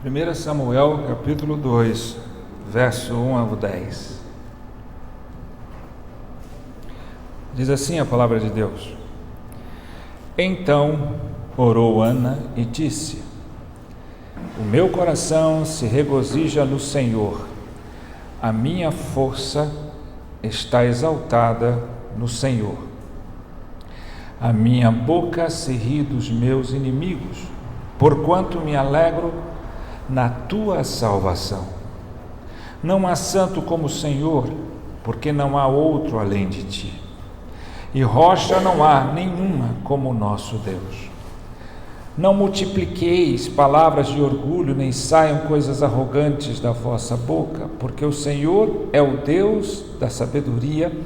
1 Samuel, capítulo 2, verso 1 ao 10. Diz assim a palavra de Deus: Então orou Ana e disse: O meu coração se regozija no Senhor, a minha força está exaltada no Senhor. A minha boca se ri dos meus inimigos, porquanto me alegro na tua salvação. Não há santo como o Senhor, porque não há outro além de ti. E rocha não há nenhuma como o nosso Deus. Não multipliqueis palavras de orgulho, nem saiam coisas arrogantes da vossa boca, porque o Senhor é o Deus da sabedoria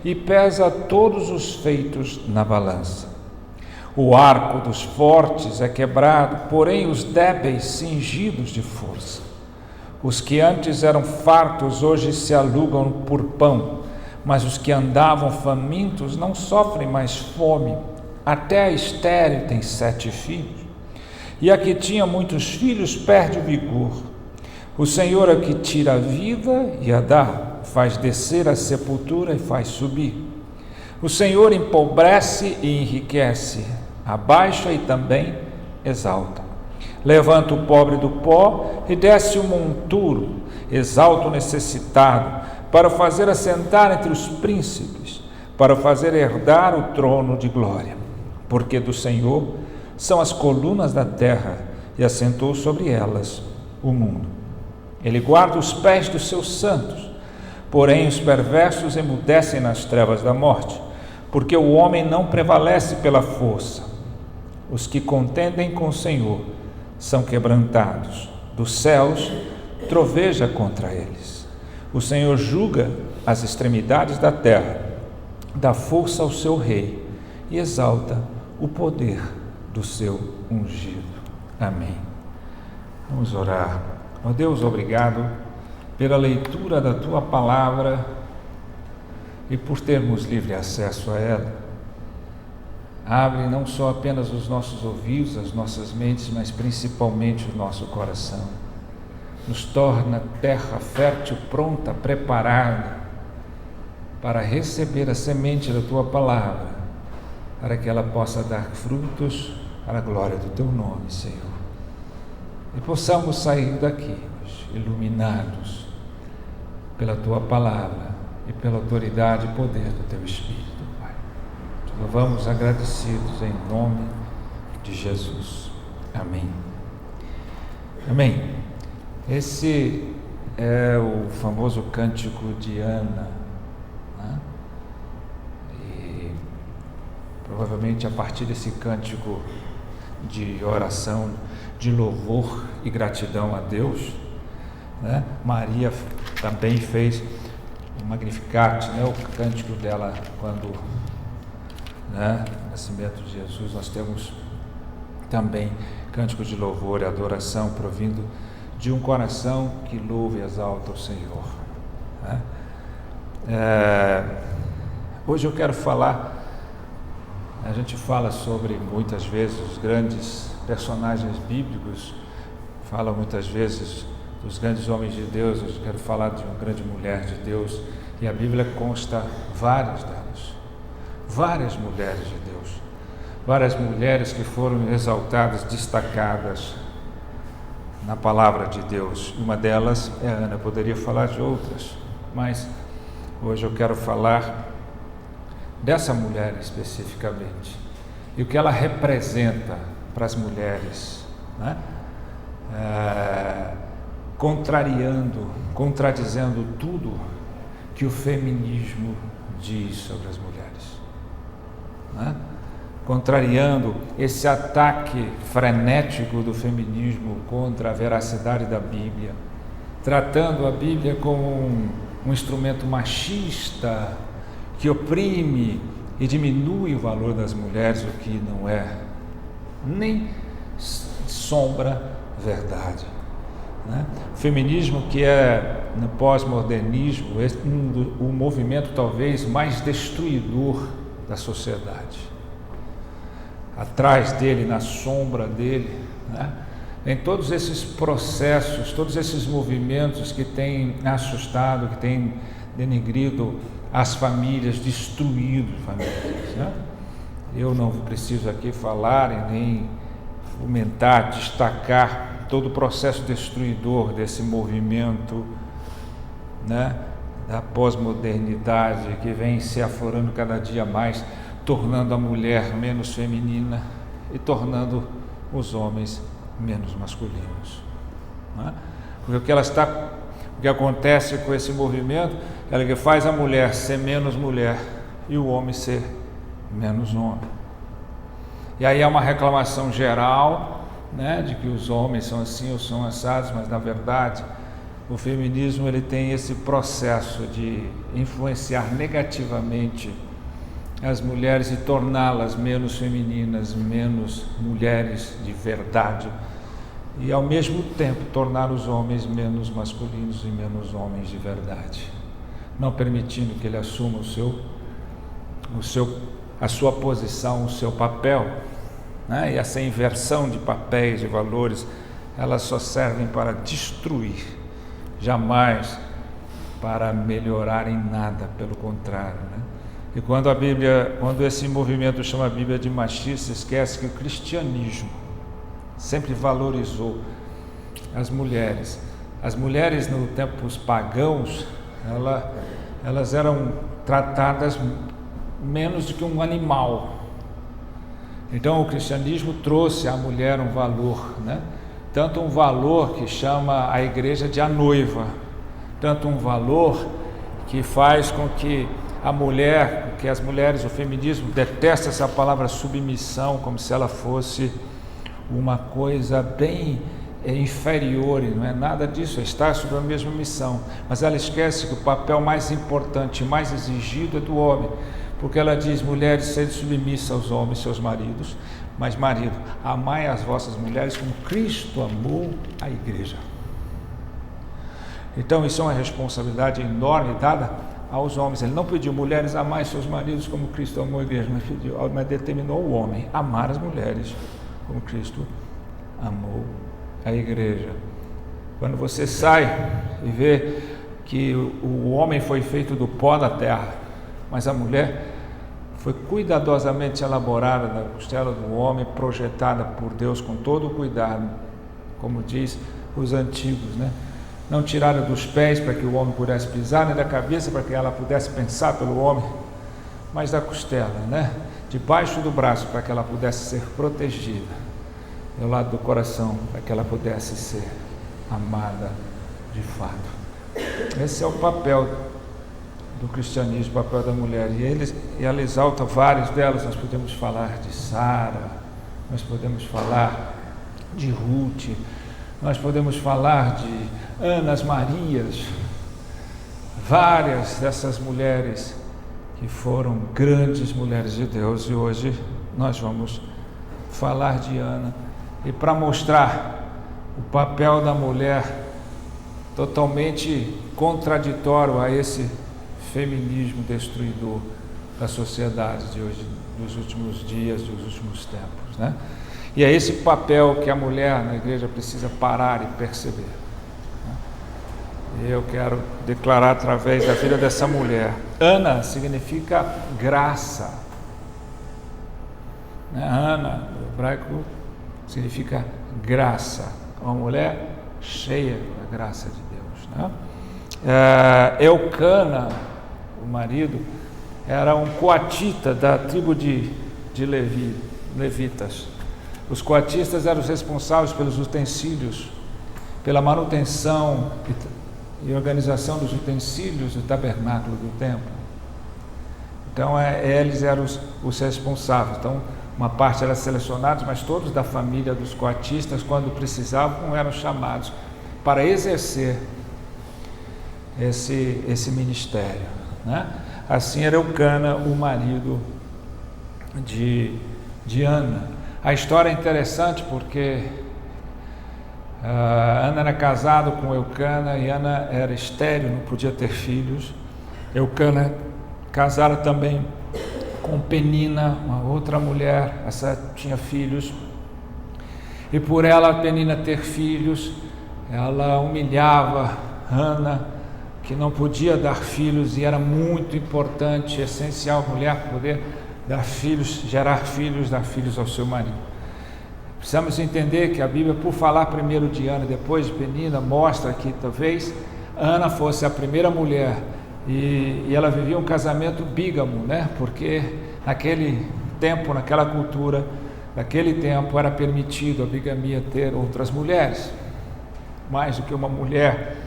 e pesa todos os feitos na balança. O arco dos fortes é quebrado, porém os débeis cingidos de força. Os que antes eram fartos hoje se alugam por pão, mas os que andavam famintos não sofrem mais fome. Até a estéril tem 7 filhos, e a que tinha muitos filhos perde o vigor. O Senhor é que tira a vida e a dá, faz descer a sepultura e faz subir. O Senhor empobrece e enriquece, abaixa e também exalta. Levanta o pobre do pó e desce o monturo, exalta o necessitado, para o fazer assentar entre os príncipes, para o fazer herdar o trono de glória. Porque do Senhor são as colunas da terra, e assentou sobre elas o mundo. Ele guarda os pés dos seus santos, porém os perversos emudecem nas trevas da morte, porque o homem não prevalece pela força. Os que contendem com o Senhor são quebrantados, dos céus troveja contra eles. O Senhor julga as extremidades da terra, dá força ao seu rei e exalta o poder do seu ungido. Amém. Vamos orar. Ó Deus, obrigado pela leitura da Tua palavra e por termos livre acesso a ela. Abre não só apenas os nossos ouvidos, as nossas mentes, mas principalmente o nosso coração. Nos torna terra fértil, pronta, preparada para receber a semente da Tua palavra, para que ela possa dar frutos para a glória do Teu nome, Senhor. E possamos sair daqui iluminados pela Tua palavra e pela autoridade e poder do Teu Espírito, Pai. Te louvamos agradecidos em nome de Jesus. Amém. Amém. Esse é o famoso cântico de Ana, né? E provavelmente a partir desse cântico de oração, de louvor e gratidão a Deus, né? Maria também fez o Magnificat, né? O cântico dela quando, né, no nascimento de Jesus. Nós temos também cântico de louvor e adoração provindo de um coração que louva e exalta o Senhor, né? Hoje eu quero falar, a gente fala sobre muitas vezes os grandes personagens bíblicos, fala muitas vezes dos grandes homens de Deus. Eu quero falar de uma grande mulher de Deus, e a Bíblia consta várias delas, várias mulheres de Deus, várias mulheres que foram exaltadas, destacadas na palavra de Deus. Uma delas é Ana. Eu poderia falar de outras, mas hoje eu quero falar dessa mulher especificamente e o que ela representa para as mulheres, né? Contradizendo tudo que o feminismo diz sobre as mulheres, né? Contrariando esse ataque frenético do feminismo contra a veracidade da Bíblia, tratando a Bíblia como um instrumento machista que oprime e diminui o valor das mulheres, o que não é nem sombra verdade, né? O feminismo, que é no pós-modernismo o movimento talvez mais destruidor da sociedade. Atrás dele, na sombra dele, né, em todos esses processos, todos esses movimentos que têm assustado, que têm denegrido as famílias, destruído famílias, né? Eu não preciso aqui falar e nem fomentar, destacar todo o processo destruidor desse movimento, né, da pós-modernidade que vem se aflorando cada dia mais, tornando a mulher menos feminina e tornando os homens menos masculinos, né? Porque o que acontece com esse movimento é que faz a mulher ser menos mulher e o homem ser menos homem. E aí há uma reclamação geral, né, de que os homens são assim ou são assados, mas na verdade o feminismo ele tem esse processo de influenciar negativamente as mulheres e torná-las menos femininas, menos mulheres de verdade, e ao mesmo tempo tornar os homens menos masculinos e menos homens de verdade, não permitindo que ele assuma a sua posição, o seu papel, né? E essa inversão de papéis, de valores, elas só servem para destruir, jamais para melhorar em nada, pelo contrário, né? E quando esse movimento chama a Bíblia de machista, esquece que o cristianismo sempre valorizou as mulheres. As mulheres no tempos pagãos, elas eram tratadas menos do que um animal. Então o cristianismo trouxe à mulher um valor, né? Tanto um valor que chama a igreja de a noiva, tanto um valor que faz com que a mulher, que as mulheres, o feminismo detesta essa palavra submissão, como se ela fosse uma coisa bem inferior, e não é nada disso, é estar sob a mesma missão, mas ela esquece que o papel mais importante, mais exigido é do homem, porque ela diz: mulheres, sede submissas aos homens, seus maridos, mas marido, amai as vossas mulheres como Cristo amou a igreja. Então isso é uma responsabilidade enorme dada aos homens. Ele não pediu: mulheres, amai seus maridos como Cristo amou a igreja, mas determinou o homem amar as mulheres como Cristo amou a igreja. Quando você sai e vê que o homem foi feito do pó da terra, mas a mulher foi cuidadosamente elaborada da costela do homem, projetada por Deus com todo o cuidado, como diz os antigos, né? Não tiraram dos pés para que o homem pudesse pisar, nem da cabeça para que ela pudesse pensar pelo homem, mas da costela, né? Debaixo do braço, para que ela pudesse ser protegida, do lado do coração, para que ela pudesse ser amada de fato. Esse é o papel do cristianismo, o papel da mulher, e ela exalta vários delas. Nós podemos falar de Sara, nós podemos falar de Ruth, nós podemos falar de Anas Marias, várias dessas mulheres que foram grandes mulheres de Deus, e hoje nós vamos falar de Ana, e para mostrar o papel da mulher totalmente contraditório a esse feminismo destruidor da sociedade de hoje, dos últimos dias, dos últimos tempos, né? E é esse papel que a mulher na igreja precisa parar e perceber. Eu quero declarar através da vida dessa mulher. Ana significa graça, né? Ana, no hebraico, significa graça, uma mulher cheia da graça de Deus, né? Eucana, o marido, era um coatita da tribo de levitas. Os coatistas eram os responsáveis pelos utensílios, pela manutenção e organização dos utensílios do tabernáculo do templo. Então eles eram os responsáveis. Então uma parte era selecionada, mas todos da família dos coatistas, quando precisavam, eram chamados para exercer esse ministério, né? Assim era Eucana, o marido de Ana. A história é interessante porque Ana era casada com Eucana, e Ana era estéril, não podia ter filhos. Eucana casara também com Penina, uma outra mulher, essa tinha filhos. E por ela, Penina, ter filhos, ela humilhava Ana, que não podia dar filhos, e era muito importante, essencial, a mulher poder dar filhos, gerar filhos, dar filhos ao seu marido. Precisamos entender que a Bíblia, por falar primeiro de Ana e depois de Penina, mostra que talvez Ana fosse a primeira mulher e ela vivia um casamento bígamo, né? Porque naquele tempo, naquela cultura, naquele tempo era permitido a bigamia ter outras mulheres, mais do que uma mulher.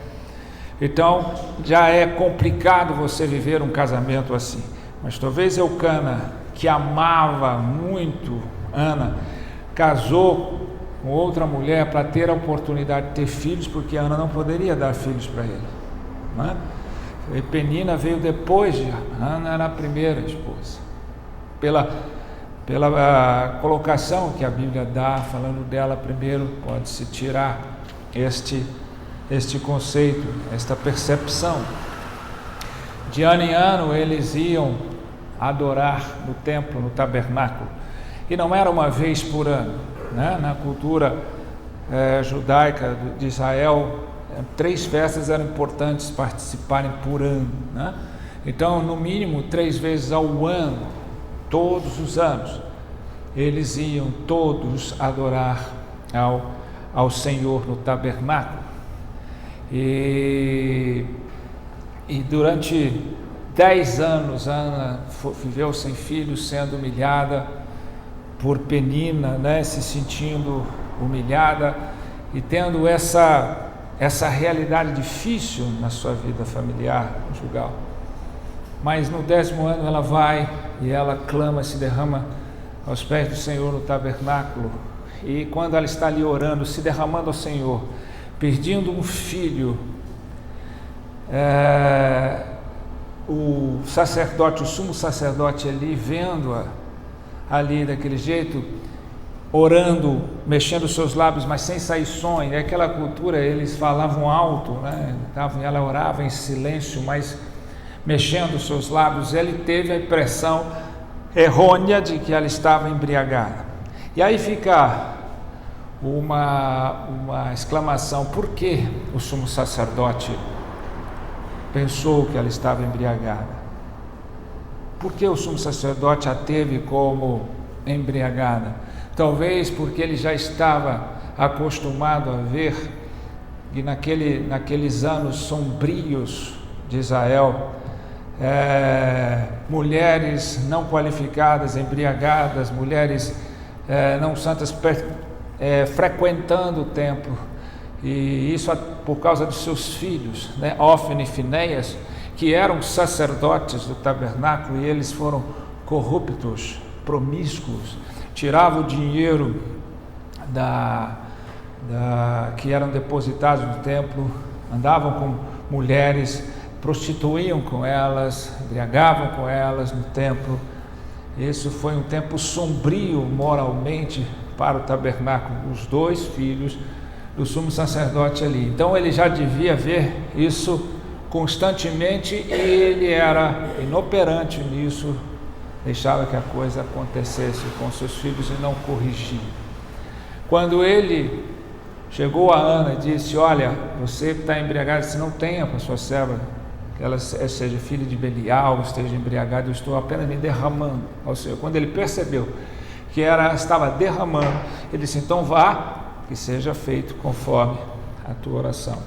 Então já é complicado você viver um casamento assim. Mas talvez Eucana, que amava muito Ana, casou com outra mulher para ter a oportunidade de ter filhos, porque Ana não poderia dar filhos para ele, né? E Penina veio depois de Ana, era a primeira esposa, pela colocação que a Bíblia dá, falando dela primeiro, pode-se tirar este conceito, esta percepção. De ano em ano eles iam adorar no templo, no tabernáculo, e não era uma vez por ano, né? Na cultura judaica de Israel, 3 festas eram importantes participarem por ano, né? Então, no mínimo 3 vezes ao ano, todos os anos, eles iam todos adorar ao Senhor no tabernáculo. E durante 10 anos Ana viveu sem filhos, sendo humilhada por Penina, né? Se sentindo humilhada e tendo essa realidade difícil na sua vida familiar, conjugal. Mas no 10º ano ela vai e ela clama, se derrama aos pés do Senhor no tabernáculo, e quando ela está ali orando, se derramando ao Senhor, pedindo um filho, o sumo sacerdote ali, vendo-a ali daquele jeito, orando, mexendo os seus lábios, mas sem sair som. E naquela cultura eles falavam alto, né? Ela orava em silêncio, mas mexendo os seus lábios. Ele teve a impressão errônea de que ela estava embriagada. E aí fica uma exclamação: por que o sumo sacerdote pensou que ela estava embriagada? Por que o sumo sacerdote a teve como embriagada? Talvez porque ele já estava acostumado a ver, e naqueles anos sombrios de Israel, mulheres não qualificadas, embriagadas, mulheres não santas frequentando o templo, e isso por causa dos seus filhos, né? Ófine e Finéias, que eram sacerdotes do tabernáculo, e eles foram corruptos, promíscuos, tiravam o dinheiro que eram depositados no templo, andavam com mulheres, prostituíam com elas, embriagavam com elas no templo. Isso foi um tempo sombrio moralmente para o tabernáculo, os 2 filhos do sumo sacerdote ali. Então ele já devia ver isso constantemente, e ele era inoperante nisso, deixava que a coisa acontecesse com seus filhos e não corrigia. Quando ele chegou a Ana e disse: olha, você está embriagada, se não tenha para sua serva que ela seja filha de Belial, esteja embriagada, eu estou apenas me derramando ao Senhor. Quando ele percebeu que estava derramando, ele disse: então vá, que seja feito conforme a tua oração.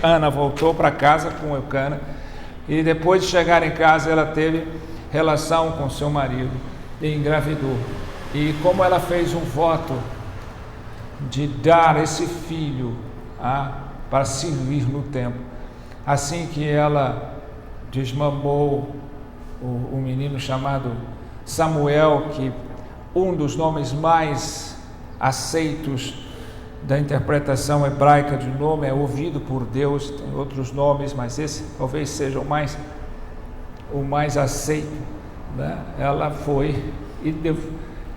Ana voltou para casa com Eucana, e depois de chegar em casa ela teve relação com seu marido e engravidou. E como ela fez um voto de dar esse filho para servir no templo, assim que ela desmamou o menino chamado Samuel, que um dos nomes mais aceitos da interpretação hebraica de nome, é ouvido por Deus, tem outros nomes, mas esse talvez seja o mais aceito, né? Ela foi e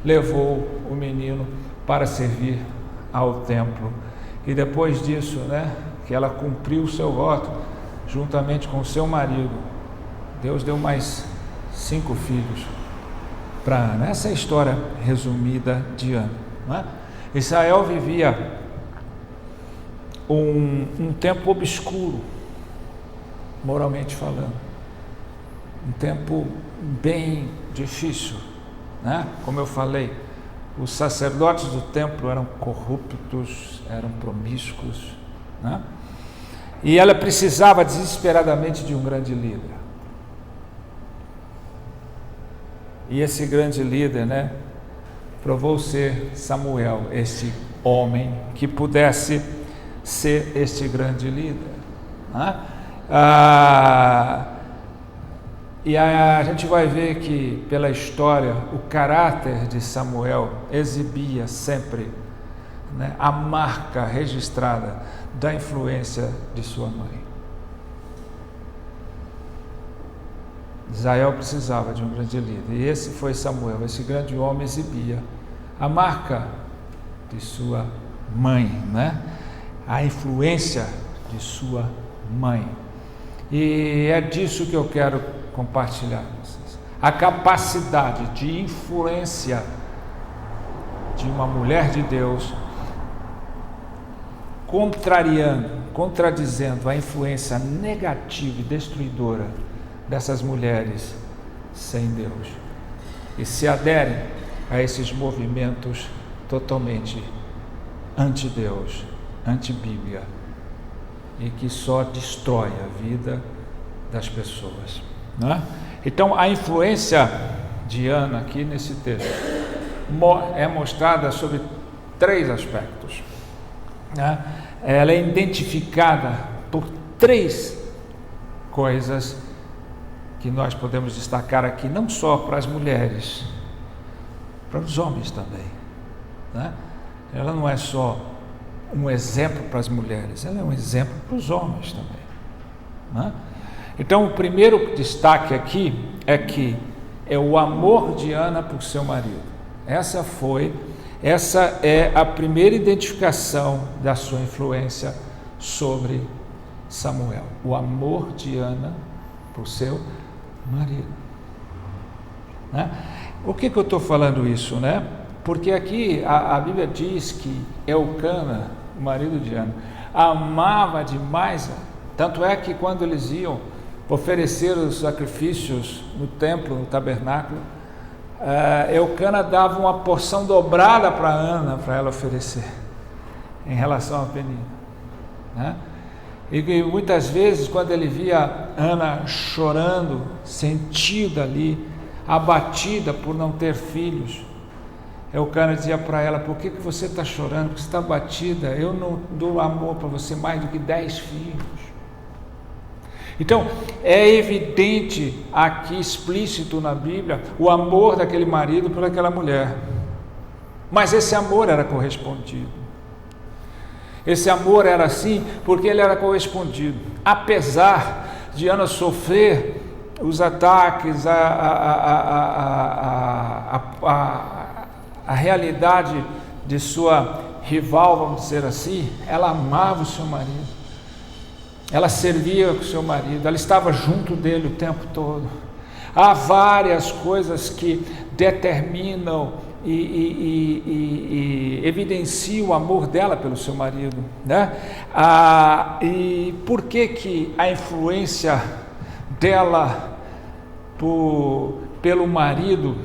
levou o menino para servir ao templo. E depois disso, né, que ela cumpriu o seu voto, juntamente com o seu marido, Deus deu mais 5 filhos para Ana. Essa é a história resumida de Ana, né? Israel vivia um tempo obscuro, moralmente falando, um tempo bem difícil, né? Como eu falei, os sacerdotes do templo eram corruptos, eram promíscuos, né? E ela precisava desesperadamente de um grande líder. E esse grande líder, né, provou ser Samuel, esse homem que pudesse ser este grande líder, né? E a gente vai ver que pela história o caráter de Samuel exibia sempre, né, a marca registrada da influência de sua mãe. Israel precisava de um grande líder, e esse foi Samuel. Esse grande homem exibia a marca de sua mãe, né? A influência de sua mãe. E é disso que eu quero compartilhar com vocês. A capacidade de influência de uma mulher de Deus, contradizendo a influência negativa e destruidora dessas mulheres sem Deus, e se aderem a esses movimentos totalmente anti-Deus, anti-Bíblia, e que só destrói a vida das pessoas, né? Então a influência de Ana aqui nesse texto é mostrada sobre 3 aspectos, né? Ela é identificada por 3 coisas que nós podemos destacar aqui, não só para as mulheres, para os homens também, né? Ela não é só um exemplo para as mulheres, ela é um exemplo para os homens também, né? Então o primeiro destaque aqui é que é o amor de Ana por seu marido. Essa é a primeira identificação da sua influência sobre Samuel, o amor de Ana por seu marido, né? O que eu estou falando isso, né? Porque aqui a Bíblia diz que Eucana, o marido de Ana, amava demais, tanto é que quando eles iam oferecer os sacrifícios no templo, no tabernáculo, Eucana dava uma porção dobrada para Ana, para ela oferecer, em relação a Penina, né? E muitas vezes, quando ele via Ana chorando, sentida ali, abatida por não ter filhos, Eucana dizia para ela: por que você está chorando? Porque você está abatida? Eu não dou amor para você mais do que 10 filhos. Então, é evidente aqui, explícito na Bíblia, o amor daquele marido por aquela mulher. Mas esse amor era correspondido. Esse amor era assim porque ele era correspondido. Apesar de Ana sofrer os ataques, a realidade de sua rival, vamos dizer assim, ela amava o seu marido. Ela servia com o seu marido, ela estava junto dele o tempo todo. Há várias coisas que determinam e evidenciam o amor dela pelo seu marido, né? E por que a influência dela pelo marido,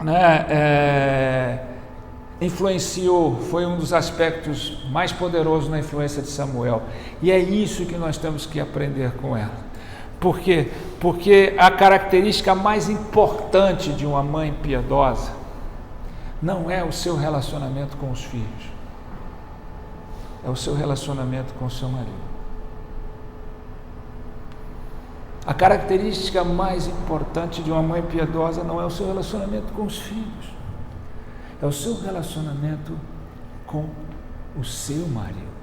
né, influenciou, foi um dos aspectos mais poderosos na influência de Samuel. E é isso que nós temos que aprender com ela. Por quê? Porque a característica mais importante de uma mãe piedosa não é o seu relacionamento com os filhos, é o seu relacionamento com o seu marido. A característica mais importante de uma mãe piedosa não é o seu relacionamento com os filhos, é o seu relacionamento com o seu marido.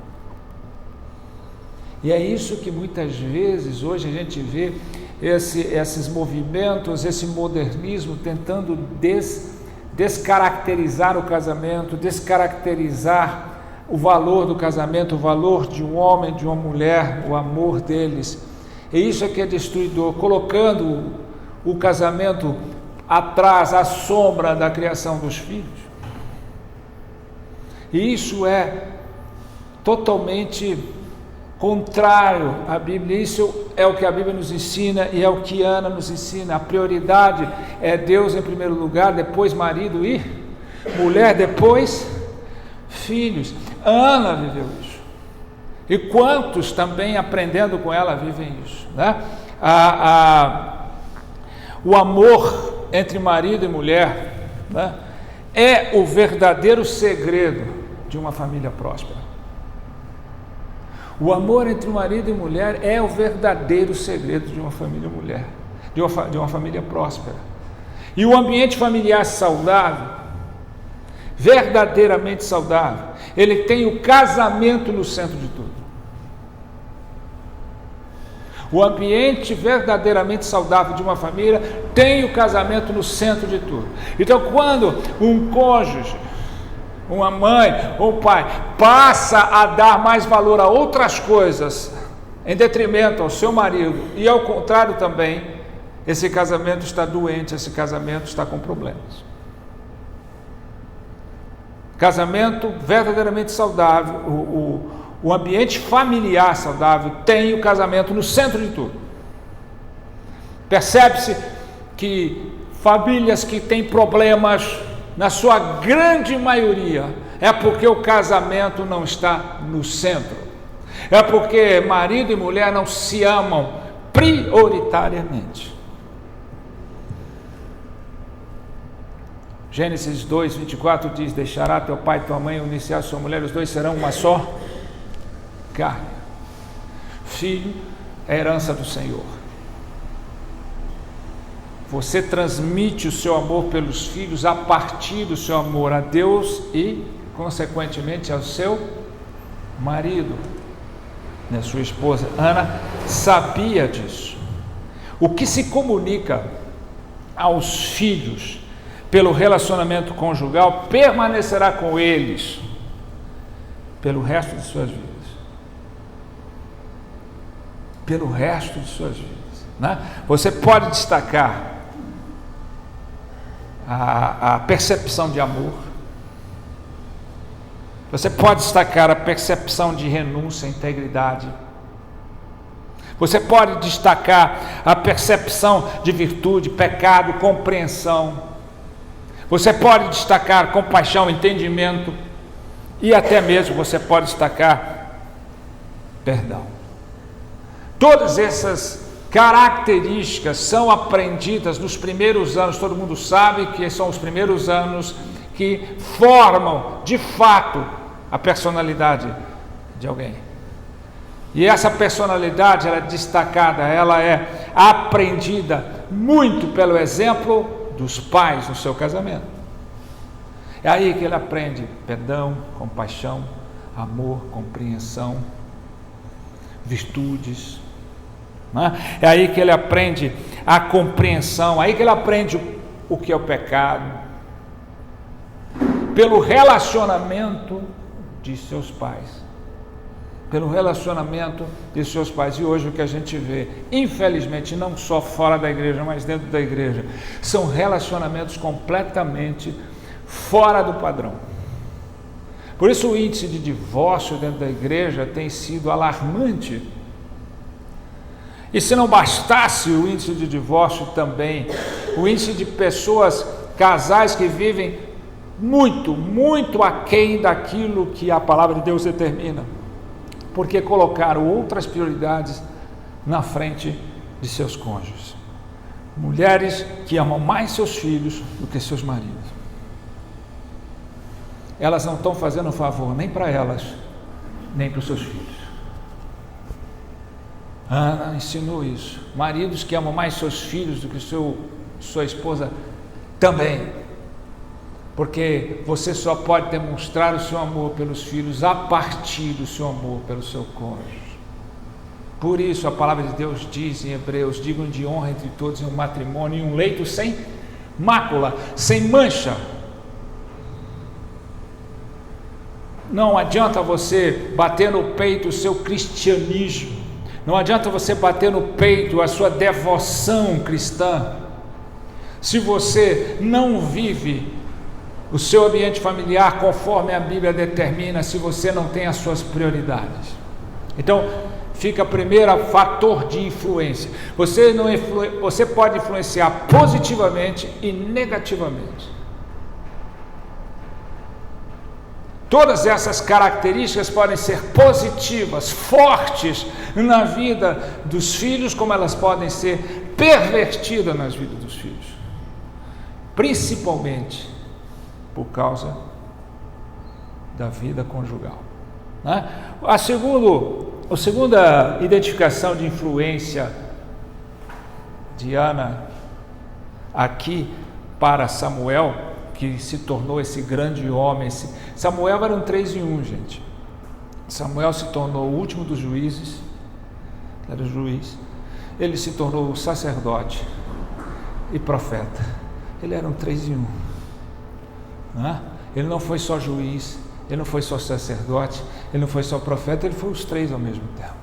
E é isso que muitas vezes hoje a gente vê esses movimentos, esse modernismo tentando descaracterizar o casamento, descaracterizar o valor do casamento, o valor de um homem, de uma mulher, o amor deles. E isso é que é destruidor, colocando o casamento atrás, à sombra da criação dos filhos. E isso é totalmente contrário à Bíblia. Isso é o que a Bíblia nos ensina e é o que Ana nos ensina. A prioridade é Deus em primeiro lugar, depois marido e mulher, depois filhos. Ana viveu isso. E quantos também aprendendo com ela vivem isso, né? O amor entre marido e mulher, né, é o verdadeiro segredo de uma família próspera. O amor entre marido e mulher é o verdadeiro segredo de uma família mulher, de uma família próspera. E o ambiente familiar saudável, verdadeiramente saudável, ele tem o casamento no centro de tudo. O ambiente verdadeiramente saudável de uma família tem o casamento no centro de tudo. Então, quando um cônjuge, uma mãe ou um pai passa a dar mais valor a outras coisas em detrimento ao seu marido e ao contrário também, esse casamento está doente, esse casamento está com problemas. Casamento verdadeiramente saudável, o ambiente familiar saudável tem o casamento no centro de tudo. Percebe-se que famílias que têm problemas, na sua grande maioria, é porque o casamento não está no centro. É porque marido e mulher não se amam prioritariamente. Gênesis 2, 24 diz: deixará teu pai e tua mãe, unir-se a sua mulher, os dois serão uma só carne. Filho é a herança do Senhor. Você transmite o seu amor pelos filhos a partir do seu amor a Deus e, consequentemente, ao seu marido, né, sua esposa. Ana sabia disso. O que se comunica aos filhos pelo relacionamento conjugal permanecerá com eles pelo resto de suas vidas. Pelo resto de suas vidas, né? Você pode destacar a percepção de amor, você pode destacar a percepção de renúncia, integridade, você pode destacar a percepção de virtude, pecado, compreensão, você pode destacar compaixão, entendimento e até mesmo você pode destacar perdão. Todas essas características são aprendidas nos primeiros anos. Todo mundo sabe que são os primeiros anos que formam de fato a personalidade de alguém. E essa personalidade ela é destacada, ela é aprendida muito pelo exemplo dos pais no seu casamento. É aí que ele aprende perdão, compaixão, amor, compreensão, virtudes. É aí que ele aprende a compreensão, aí que ele aprende o que é o pecado, pelo relacionamento de seus pais, pelo relacionamento de seus pais. E hoje o que a gente vê, infelizmente, não só fora da igreja, mas dentro da igreja, são relacionamentos completamente fora do padrão. Por isso o índice de divórcio dentro da igreja tem sido alarmante. E se não bastasse o índice de divórcio também, o índice de pessoas, casais que vivem muito, muito aquém daquilo que a palavra de Deus determina, porque colocaram outras prioridades na frente de seus cônjuges. Mulheres que amam mais seus filhos do que seus maridos. Elas não estão fazendo um favor nem para elas, nem para os seus filhos. Ana ensinou isso. Maridos que amam mais seus filhos do que sua esposa também. Porque você só pode demonstrar o seu amor pelos filhos a partir do seu amor pelo seu cônjuge. Por isso a palavra de Deus diz em Hebreus: digam de honra entre todos em um matrimônio, em um leito sem mácula, sem mancha. Não adianta você bater no peito o seu cristianismo. Não adianta você bater no peito a sua devoção cristã, se você não vive o seu ambiente familiar conforme a Bíblia determina, se você não tem as suas prioridades. Então, fica primeiro fator de influência. Você pode influenciar positivamente e negativamente. Todas essas características podem ser positivas, fortes na vida dos filhos, como elas podem ser pervertidas nas vidas dos filhos, principalmente por causa da vida conjugal, né? A segunda identificação de influência de Ana aqui para Samuel, que se tornou esse grande homem. Samuel era um 3 em 1, gente. Samuel se tornou o último dos juízes, era juiz. Ele se tornou sacerdote e profeta. Ele era um 3 em 1. Né? Ele não foi só juiz, ele não foi só sacerdote, ele não foi só profeta, ele foi os 3 ao mesmo tempo.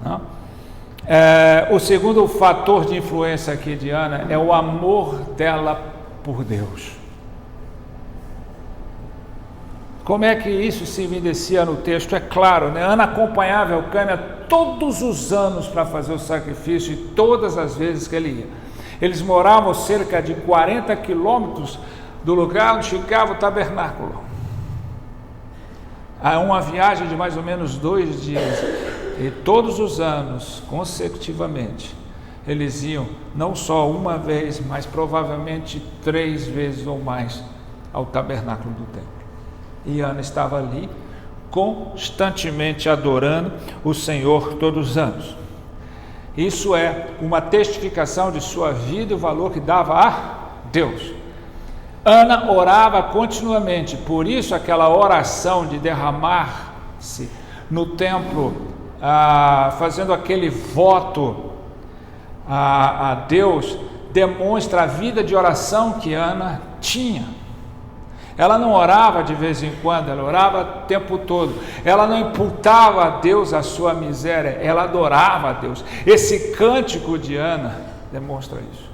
Né? O segundo fator de influência aqui de Ana é o amor dela por Deus. Como é que isso se evidencia no texto? É claro, né? Ana acompanhava Elcânia todos os anos para fazer o sacrifício, e todas as vezes que ele ia. Eles moravam cerca de 40 quilômetros do lugar onde ficava o tabernáculo. Há uma viagem de mais ou menos 2 dias, e todos os anos, consecutivamente, eles iam não só uma vez, mas provavelmente 3 vezes ou mais ao tabernáculo do templo. E Ana estava ali constantemente adorando o Senhor todos os anos. Isso é uma testificação de sua vida e o valor que dava a Deus. Ana orava continuamente, por isso aquela oração de derramar-se no templo, fazendo aquele voto a Deus, demonstra a vida de oração que Ana tinha. Ela não orava de vez em quando, ela orava o tempo todo. Ela não imputava a Deus a sua miséria, ela adorava a Deus. Esse cântico de Ana demonstra isso.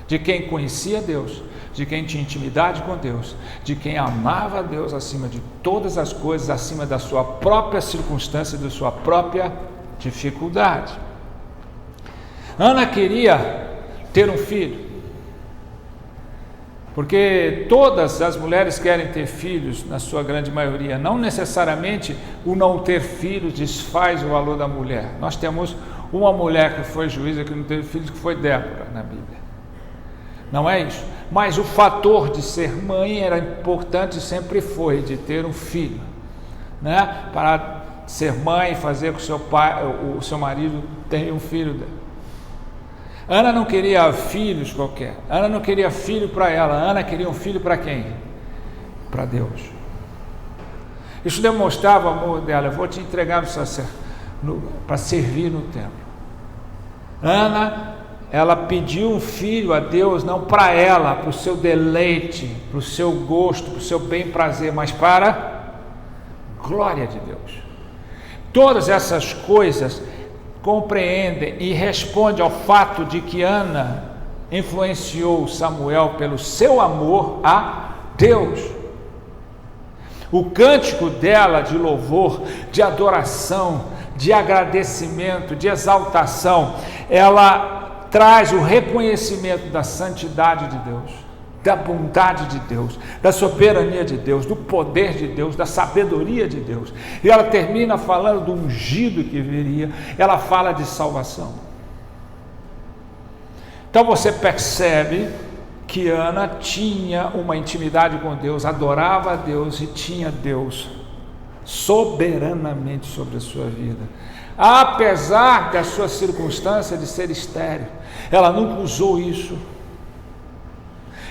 De quem conhecia Deus, de quem tinha intimidade com Deus, de quem amava a Deus acima de todas as coisas, acima da sua própria circunstância, da sua própria dificuldade. Ana queria ter um filho, porque todas as mulheres querem ter filhos, na sua grande maioria. Não necessariamente o não ter filhos desfaz o valor da mulher. Nós temos uma mulher que foi juíza que não teve filhos, que foi Débora na Bíblia. Não é isso? Mas o fator de ser mãe era importante, sempre foi, de ter um filho, né? Para ser mãe e fazer com que o seu marido tenha um filho dela. Ana não queria filhos qualquer. Ana não queria filho para ela. Ana queria um filho para quem? Para Deus. Isso demonstrava o amor dela. Eu vou te entregar para servir no templo. Ana, ela pediu um filho a Deus, não para ela, para o seu deleite, para o seu gosto, para o seu bem prazer, mas para a glória de Deus. Todas essas coisas compreendem e respondem ao fato de que Ana influenciou Samuel pelo seu amor a Deus. O cântico dela de louvor, de adoração, de agradecimento, de exaltação, ela traz o reconhecimento da santidade de Deus, da bondade de Deus, da soberania de Deus, do poder de Deus, da sabedoria de Deus. E ela termina falando do ungido que viria, ela fala de salvação. Então você percebe que Ana tinha uma intimidade com Deus, adorava a Deus e tinha Deus soberanamente sobre a sua vida. Apesar da sua circunstância de ser estéril, ela nunca usou isso.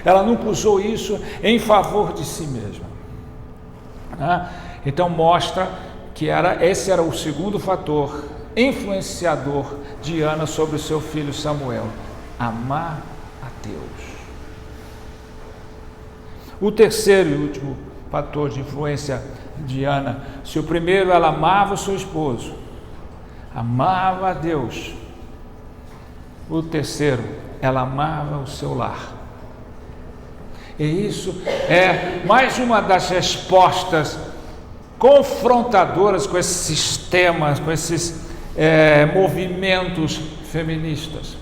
Ela nunca usou isso em favor de si mesma. Então mostra que esse era o segundo fator influenciador de Ana sobre o seu filho Samuel: amar a Deus. O terceiro e último fator de influência de Ana, se o primeiro ela amava o seu esposo, amava a Deus, o terceiro ela amava o seu lar. E isso é mais uma das respostas confrontadoras com esses sistemas, com esses movimentos feministas,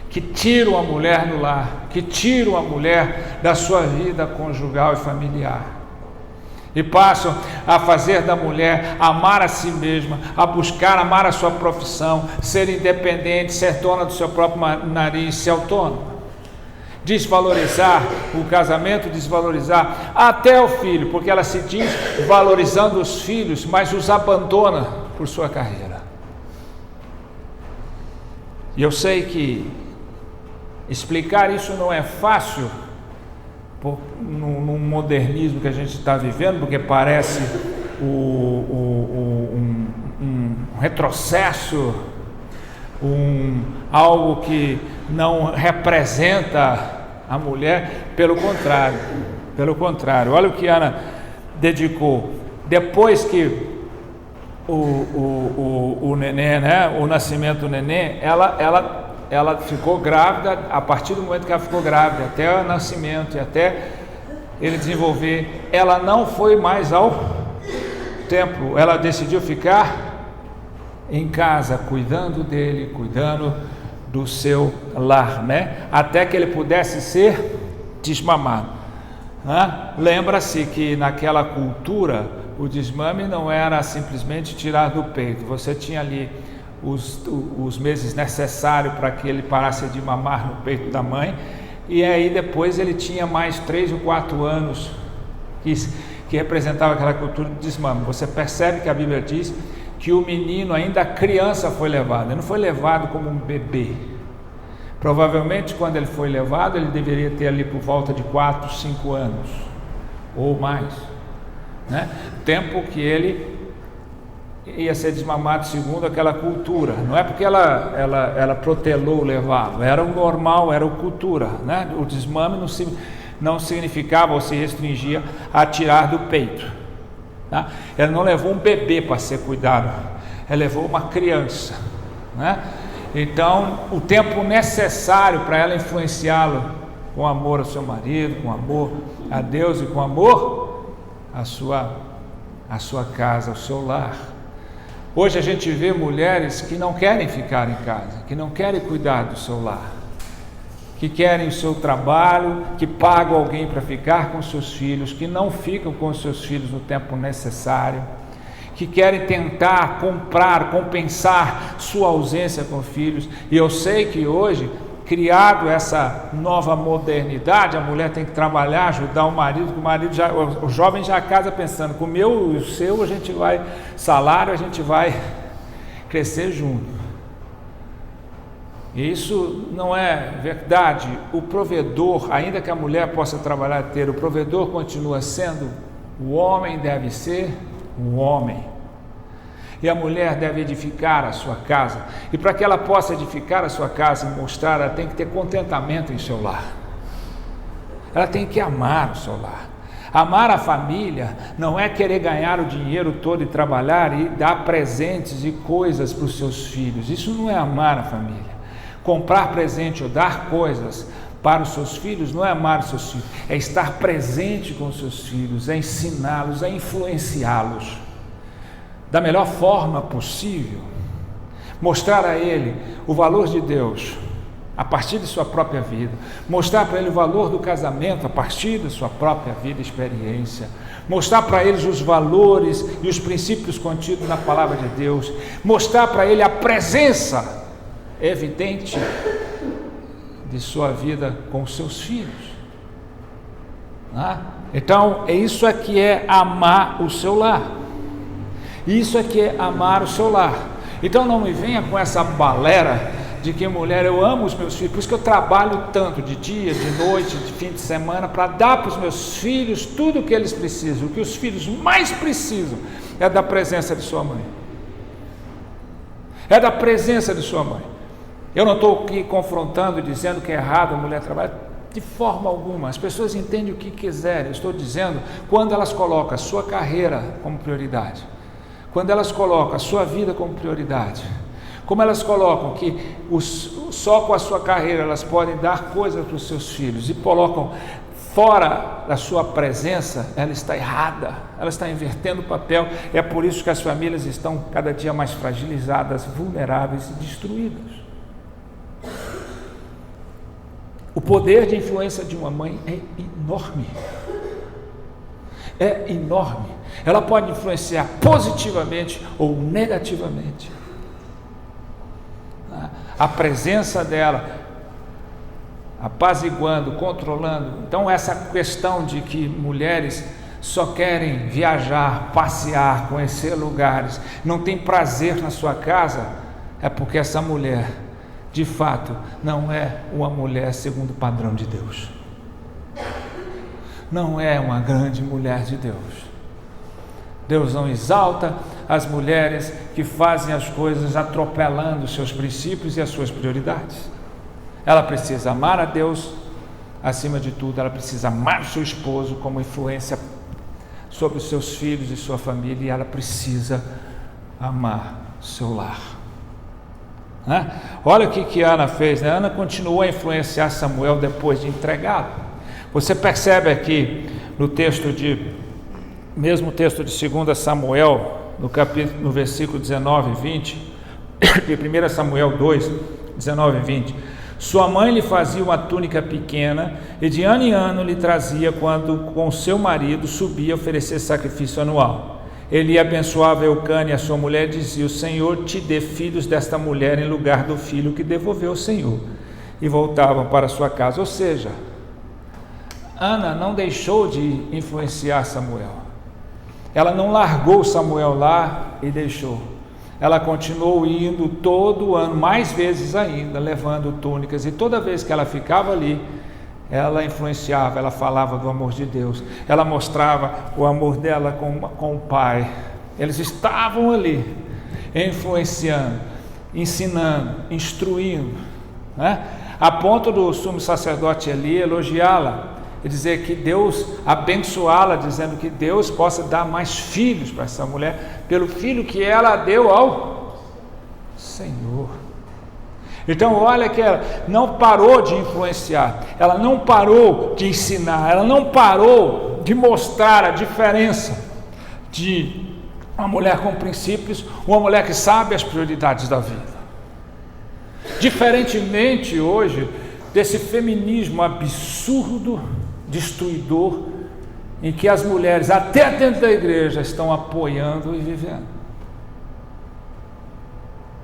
que tiram a mulher do lar, que tiram a mulher da sua vida conjugal e familiar, e passam a fazer da mulher amar a si mesma, a buscar amar a sua profissão, ser independente, ser dona do seu próprio nariz, ser autônoma, desvalorizar o casamento, desvalorizar até o filho, porque ela se diz valorizando os filhos, mas os abandona por sua carreira. E eu sei que explicar isso não é fácil no modernismo que a gente está vivendo, porque parece um retrocesso, algo que não representa a mulher. Pelo contrário, olha o que Ana dedicou. Depois que o neném, né, o nascimento do neném, ela ficou grávida. A partir do momento que ela ficou grávida até o nascimento e até ele desenvolver, ela não foi mais ao templo, ela decidiu ficar em casa, cuidando dele, cuidando do seu lar, né? Até que ele pudesse ser desmamado, né? Lembra-se que naquela cultura o desmame não era simplesmente tirar do peito, você tinha ali os meses necessários para que ele parasse de mamar no peito da mãe, e aí depois ele tinha mais 3 ou 4 anos que representava aquela cultura de desmame. Você percebe que a Bíblia diz que o menino, ainda criança, foi levado. Ele não foi levado como um bebê. Provavelmente quando ele foi levado, ele deveria ter ali por volta de 4, 5 anos ou mais, né? Tempo que ele ia ser desmamado segundo aquela cultura. Não é porque ela protelou levá-lo, era o normal, era a cultura, né? O desmame não significava ou se restringia a tirar do peito, tá? Ela não levou um bebê para ser cuidado, ela levou uma criança, né? Então o tempo necessário para ela influenciá-lo com amor ao seu marido, com amor a Deus e com amor à sua casa, ao seu lar. Hoje a gente vê mulheres que não querem ficar em casa, que não querem cuidar do seu lar, que querem o seu trabalho, que pagam alguém para ficar com seus filhos, que não ficam com seus filhos no tempo necessário, que querem tentar compensar sua ausência com filhos. E eu sei que hoje, criado essa nova modernidade, a mulher tem que trabalhar, ajudar o marido, que o jovem já casa pensando, com o meu e o seu a gente vai, salário, a gente vai crescer junto. E isso não é verdade. O provedor, ainda que a mulher possa trabalhar inteiro, o provedor continua sendo o homem, deve ser o homem. E a mulher deve edificar a sua casa. E para que ela possa edificar a sua casa e mostrar, ela tem que ter contentamento em seu lar. Ela tem que amar o seu lar. Amar a família não é querer ganhar o dinheiro todo e trabalhar e dar presentes e coisas para os seus filhos. Isso não é amar a família. Comprar presente ou dar coisas para os seus filhos não é amar os seus filhos. É estar presente com os seus filhos, é ensiná-los, é influenciá-los da melhor forma possível, mostrar a ele o valor de Deus a partir de sua própria vida, mostrar para ele o valor do casamento a partir da sua própria vida e experiência, mostrar para eles os valores e os princípios contidos na palavra de Deus, mostrar para ele a presença evidente de sua vida com os seus filhos. Então, isso aqui é amar o seu lar. Isso aqui é amar o seu lar. Então não me venha com essa balera de que, mulher, eu amo os meus filhos, por isso que eu trabalho tanto de dia, de noite, de fim de semana, para dar para os meus filhos tudo o que eles precisam. O que os filhos mais precisam é da presença de sua mãe. É da presença de sua mãe. Eu não estou aqui confrontando, dizendo que é errado a mulher trabalhar, de forma alguma. As pessoas entendem o que quiserem. Eu estou dizendo, quando elas colocam a sua carreira como prioridade, quando elas colocam a sua vida como prioridade, como elas colocam que só com a sua carreira elas podem dar coisas para os seus filhos e colocam fora da sua presença, ela está errada, ela está invertendo o papel. É por isso que as famílias estão cada dia mais fragilizadas, vulneráveis e destruídas. O poder de influência de uma mãe é enorme. É enorme. Ela pode influenciar positivamente ou negativamente. A presença dela, apaziguando, controlando. Então, essa questão de que mulheres só querem viajar, passear, conhecer lugares, não tem prazer na sua casa, é porque essa mulher, de fato, não é uma mulher segundo o padrão de Deus. Não é uma grande mulher de Deus. Deus não exalta as mulheres que fazem as coisas atropelando os seus princípios e as suas prioridades. Ela precisa amar a Deus acima de tudo, ela precisa amar o seu esposo como influência sobre os seus filhos e sua família, e ela precisa amar o seu lar. Olha o que Ana fez, né? Ana continuou a influenciar Samuel depois de entregá-lo. Você percebe aqui no texto mesmo texto de 2 Samuel, no versículo 19 e 20, de 1 Samuel 2, 19 e 20, sua mãe lhe fazia uma túnica pequena e de ano em ano lhe trazia quando com seu marido subia a oferecer sacrifício anual. Ele abençoava Eucana e a sua mulher e dizia: o Senhor te dê filhos desta mulher em lugar do filho que devolveu o Senhor. E voltavam para sua casa. Ou seja, Ana não deixou de influenciar Samuel. Ela não largou Samuel lá e deixou. Ela continuou indo todo ano, mais vezes ainda, levando túnicas. E toda vez que ela ficava ali, ela influenciava, ela falava do amor de Deus. Ela mostrava o amor dela com o Pai. Eles estavam ali, influenciando, ensinando, instruindo, né? A ponto do sumo sacerdote Eli elogiá-la e dizer que Deus, abençoá-la, dizendo que Deus possa dar mais filhos para essa mulher, pelo filho que ela deu ao Senhor. Então olha que ela não parou de influenciar, ela não parou de ensinar, ela não parou de mostrar a diferença de uma mulher com princípios, uma mulher que sabe as prioridades da vida. Diferentemente hoje desse feminismo absurdo, destruidor, em que as mulheres, até dentro da igreja, estão apoiando e vivendo,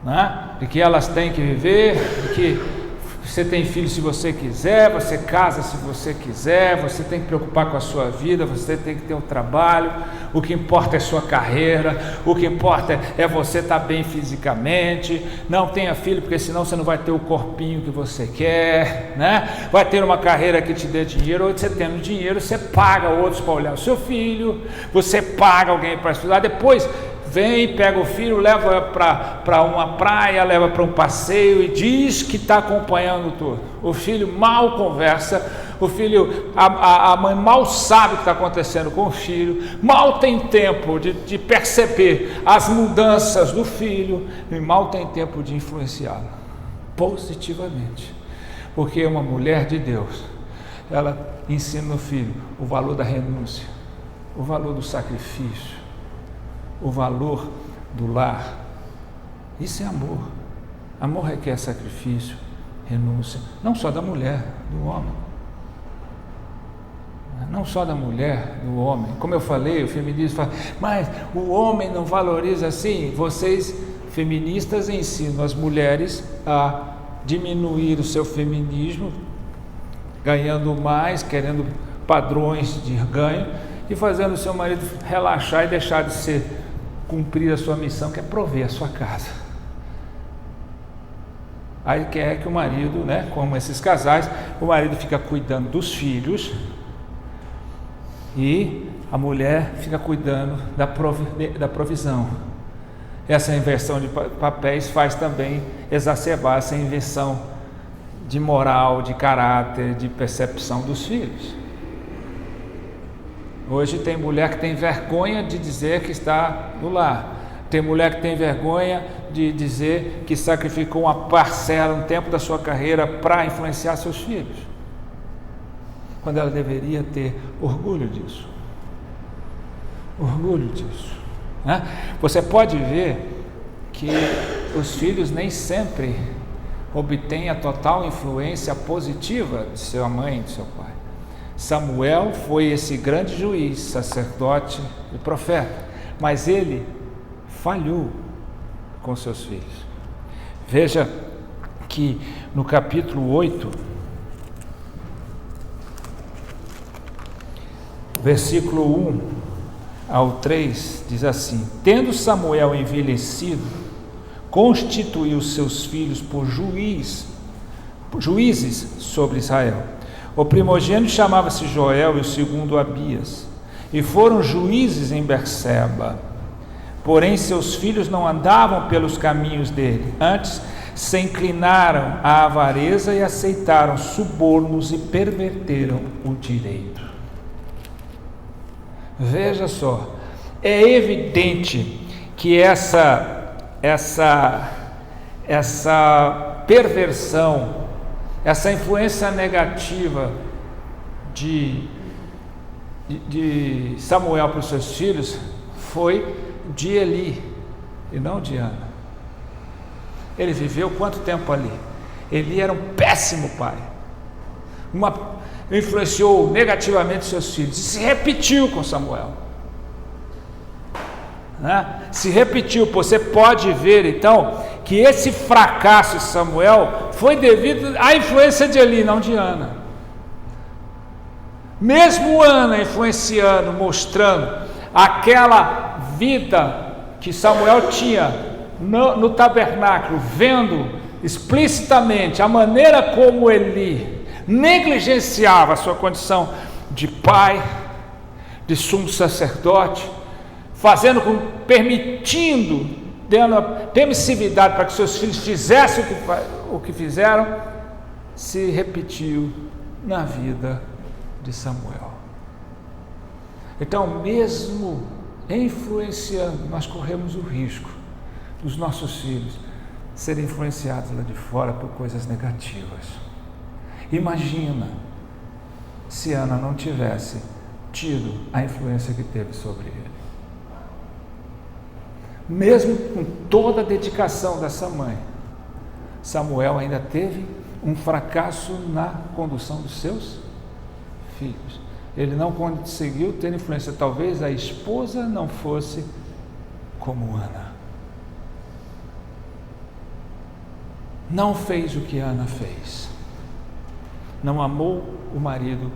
né? De que elas têm que viver, de que você tem filho se você quiser, você casa se você quiser, você tem que preocupar com a sua vida, você tem que ter um trabalho, o que importa é sua carreira, o que importa é você estar bem fisicamente, não tenha filho porque senão você não vai ter o corpinho que você quer, né? Vai ter uma carreira que te dê dinheiro, ou você tendo dinheiro, você paga outros para olhar o seu filho, você paga alguém para estudar, depois vem, pega o filho, leva para uma praia, leva para um passeio e diz que está acompanhando tudo. O filho mal conversa, o filho, a mãe mal sabe o que está acontecendo com o filho, mal tem tempo de perceber as mudanças do filho e mal tem tempo de influenciá-lo positivamente, porque uma mulher de Deus, ela ensina no filho o valor da renúncia, o valor do sacrifício, o valor do lar. Isso é amor. Amor requer sacrifício, renúncia, não só da mulher, do homem. Não só da mulher, do homem. Como eu falei, o feminismo fala, mas o homem não valoriza assim. Vocês, feministas, ensinam as mulheres a diminuir o seu feminismo, ganhando mais, querendo padrões de ganho, e fazendo o seu marido relaxar e deixar de cumprir a sua missão, que é prover a sua casa. Aí quer que o marido, né, como esses casais, o marido fica cuidando dos filhos e a mulher fica cuidando da provisão. Essa inversão de papéis faz também exacerbar essa inversão de moral, de caráter, de percepção dos filhos. Hoje tem mulher que tem vergonha de dizer que está no lar. Tem mulher que tem vergonha de dizer que sacrificou uma parcela, um tempo da sua carreira para influenciar seus filhos. quando ela deveria ter orgulho disso. Orgulho disso, né? Você pode ver que os filhos nem sempre obtêm a total influência positiva de sua mãe e de seu pai. Samuel foi esse grande juiz, sacerdote e profeta, mas ele falhou com seus filhos. Veja que no capítulo 8, versículo 1 ao 3, diz assim: tendo Samuel envelhecido, constituiu seus filhos por juízes sobre Israel. O primogênito chamava-se Joel e o segundo Abias, e foram juízes em Berseba. Porém seus filhos não andavam pelos caminhos dele, antes se inclinaram à avareza e aceitaram subornos e perverteram o direito. Veja só, é evidente que essa perversão, essa influência negativa de Samuel para os seus filhos foi de Eli e não de Ana. Ele viveu quanto tempo ali? Eli era um péssimo pai, influenciou negativamente seus filhos, e se repetiu com Samuel, né? Se repetiu. Você pode ver então que esse fracasso de Samuel foi devido à influência de Eli, não de Ana. Mesmo Ana influenciando, mostrando aquela vida que Samuel tinha no tabernáculo, vendo explicitamente a maneira como Eli negligenciava a sua condição de pai, de sumo sacerdote, permitindo, dando permissividade para que seus filhos fizessem o que fizeram, se repetiu na vida de Samuel. Então, mesmo influenciando, nós corremos o risco dos nossos filhos serem influenciados lá de fora por coisas negativas. Imagina se Ana não tivesse tido a influência que teve sobre ele. Mesmo com toda a dedicação dessa mãe, Samuel ainda teve um fracasso na condução dos seus filhos. Ele não conseguiu ter influência. Talvez a esposa não fosse como Ana. Não fez o que Ana fez. Não amou o marido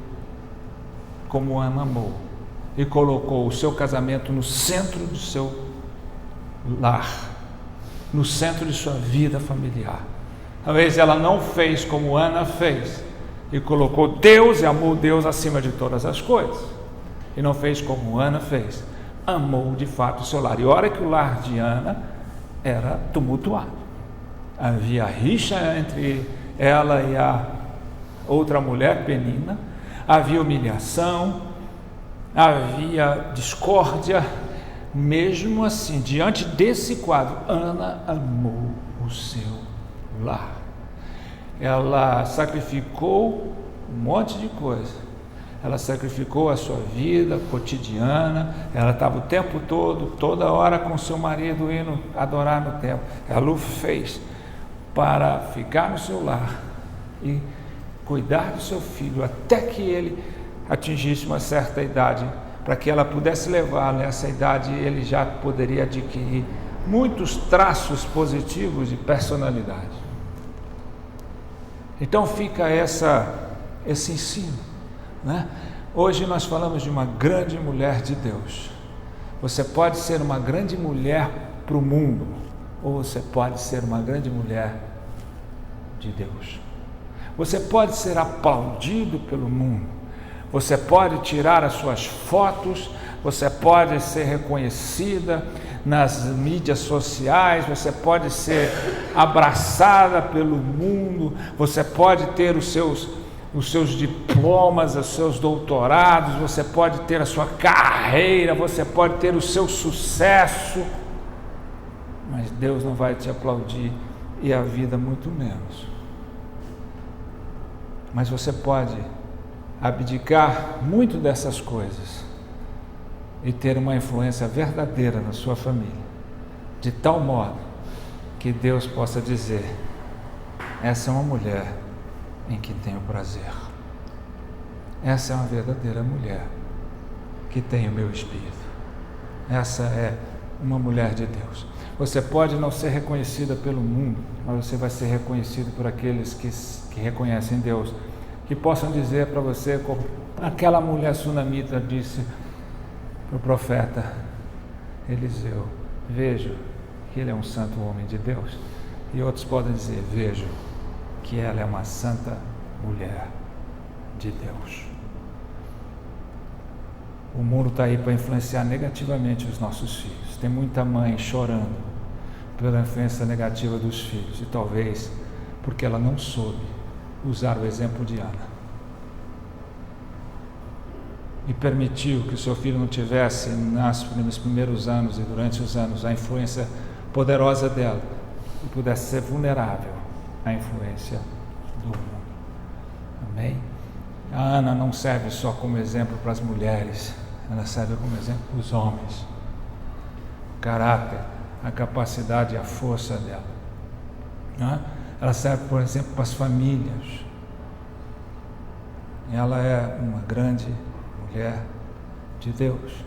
como Ana amou. E colocou o seu casamento no centro do seu lar, no centro de sua vida familiar. Talvez ela não fez como Ana fez, e colocou Deus e amou Deus acima de todas as coisas, e não fez como Ana fez, amou de fato o seu lar. E olha que o lar de Ana era tumultuado, havia rixa entre ela e a outra mulher, Penina, havia humilhação, havia discórdia. Mesmo assim, diante desse quadro, Ana amou o seu lar. Ela sacrificou um monte de coisa. Ela sacrificou a sua vida cotidiana. Ela estava o tempo todo, toda hora com seu marido indo adorar no templo. Ela o fez para ficar no seu lar e cuidar do seu filho até que ele atingisse uma certa idade, para que ela pudesse levar nessa idade, ele já poderia adquirir muitos traços positivos de personalidade. Então fica esse ensino, né? Hoje nós falamos de uma grande mulher de Deus. Você pode ser uma grande mulher para o mundo, ou você pode ser uma grande mulher de Deus. Você pode ser aplaudido pelo mundo, você pode tirar as suas fotos, você pode ser reconhecida nas mídias sociais, você pode ser abraçada pelo mundo, você pode ter os seus diplomas, os seus doutorados, você pode ter a sua carreira, você pode ter o seu sucesso, mas Deus não vai te aplaudir, e a vida muito menos. Mas você pode abdicar muito dessas coisas e ter uma influência verdadeira na sua família, de tal modo que Deus possa dizer: essa é uma mulher em que tenho prazer. Essa é uma verdadeira mulher que tem o meu espírito. Essa é uma mulher de Deus. Você pode não ser reconhecida pelo mundo, mas você vai ser reconhecido por aqueles que reconhecem Deus, que possam dizer para você, como aquela mulher sunamita disse para o profeta Eliseu: vejo que ele é um santo homem de Deus. E outros podem dizer: vejo que ela é uma santa mulher de Deus. O mundo está aí para influenciar negativamente os nossos filhos. Tem muita mãe chorando pela influência negativa dos filhos, e talvez porque ela não soube usar o exemplo de Ana e permitiu que o seu filho não tivesse, nos primeiros anos e durante os anos, a influência poderosa dela e pudesse ser vulnerável à influência do mundo. Amém? A Ana não serve só como exemplo para as mulheres, ela serve como exemplo para os homens. O caráter, a capacidade e a força dela. Ela serve, por exemplo, para as famílias. Ela é uma grande mulher de Deus.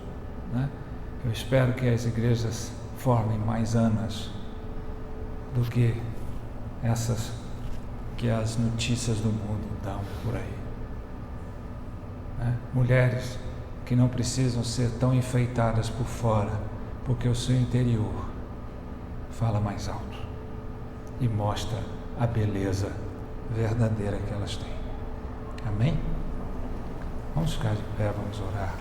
Eu espero que as igrejas formem mais Anas do que essas que as notícias do mundo dão por aí. Mulheres que não precisam ser tão enfeitadas por fora, porque o seu interior fala mais alto e mostra a beleza verdadeira que elas têm. Amém? Vamos ficar de pé, vamos orar.